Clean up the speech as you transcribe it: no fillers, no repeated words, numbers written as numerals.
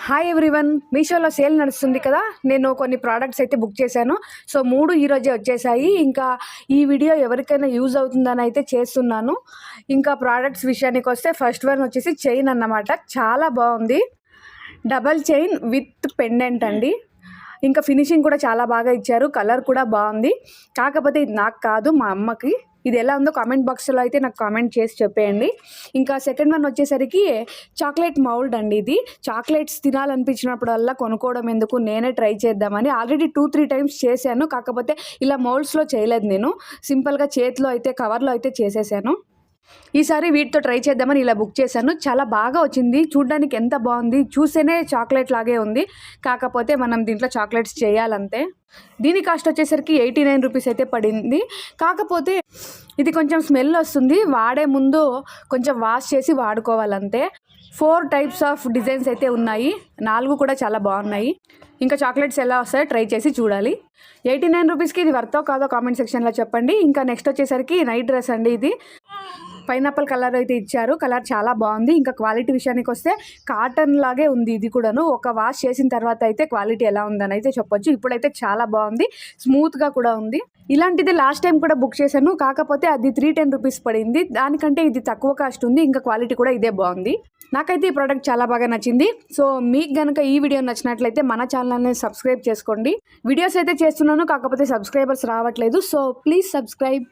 Hi everyone, మీషోలో sale నడుస్తుంది కదా. నేను కొన్ని ప్రోడక్ట్స్ అయితే బుక్ చేశాను. సో 3 ఈరోజే వచ్చేసాయి. ఇంకా ఈ వీడియో ఎవరికైనా యూజ్ అవుతుందని అయితే చేస్తున్నాను. ఇంకా ప్రోడక్ట్స్ విషయానికి వస్తే ఫస్ట్ వన్ వచ్చేసి చైన్ అన్నమాట. చాలా బాగుంది. డబల్ చైన్ విత్ పెండెంట్ అండి. ఇంకా ఫినిషింగ్ కూడా చాలా బాగా ఇచ్చారు. కలర్ కూడా బాగుంది. కాకపోతే ఇది నాకు కాదు, మా అమ్మకి. ఇది ఎలా ఉందో కామెంట్ బాక్స్లో అయితే నాకు కామెంట్ చేసి చెప్పేయండి. ఇంకా సెకండ్ వన్ వచ్చేసరికి చాక్లెట్ మౌల్డ్ అండి. ఇది చాక్లెట్స్ తినాలనిపించినప్పుడల్లా కొనుక్కోవడం ఎందుకు, నేనే ట్రై చేద్దామని ఆల్రెడీ 2-3 టైమ్స్ చేశాను. కాకపోతే ఇలా మౌల్డ్స్లో చేయలేదు, నేను సింపుల్గా చేతిలో అయితే కవర్లో అయితే చేసేసాను. ఈసారి వీటితో ట్రై చేద్దామని ఇలా బుక్ చేశాను. చాలా బాగా వచ్చింది. చూడ్డానికి ఎంత బాగుంది, చూస్తేనే చాక్లెట్ లాగే ఉంది. కాకపోతే మనం దీంట్లో చాక్లెట్స్ చేయాలంతే. దీని కాస్ట్ వచ్చేసరికి 89 రూపీస్ అయితే పడింది. కాకపోతే ఇది కొంచెం స్మెల్ వస్తుంది. వాడే ముందు కొంచెం వాష్ చేసి వాడుకోవాలంతే. 4 టైప్స్ ఆఫ్ డిజైన్స్ అయితే ఉన్నాయి. 4 కూడా చాలా బాగున్నాయి. ఇంకా చాక్లెట్స్ ఎలా వస్తాయో ట్రై చేసి చూడాలి. 89 రూపీస్కి ఇది వర్తో కాదో కామెంట్ సెక్షన్లో చెప్పండి. ఇంకా నెక్స్ట్ వచ్చేసరికి నైట్ డ్రెస్ అండి. ఇది పైనాపిల్ కలర్ అయితే ఇచ్చారు. కలర్ చాలా బాగుంది. ఇంకా క్వాలిటీ విషయానికి వస్తే కాటన్ లాగే ఉంది. ఇది కూడాను ఒక వాష్ చేసిన తర్వాత అయితే క్వాలిటీ ఎలా ఉందని అయితే చెప్పొచ్చు. ఇప్పుడైతే చాలా బాగుంది, స్మూత్గా కూడా ఉంది. ఇలాంటిది లాస్ట్ టైం కూడా బుక్ చేశాను. కాకపోతే అది 310 రూపీస్ పడింది. దానికంటే ఇది తక్కువ కాస్ట్ ఉంది. ఇంకా క్వాలిటీ కూడా ఇదే బాగుంది. నాకైతే ఈ ప్రోడక్ట్ చాలా బాగా నచ్చింది. సో మీకు కనుక ఈ వీడియో నచ్చినట్లయితే మన ఛానల్ని సబ్స్క్రైబ్ చేసుకోండి. వీడియోస్ అయితే చేస్తున్నాను, కాకపోతే సబ్స్క్రైబర్స్ రావట్లేదు. So please subscribe.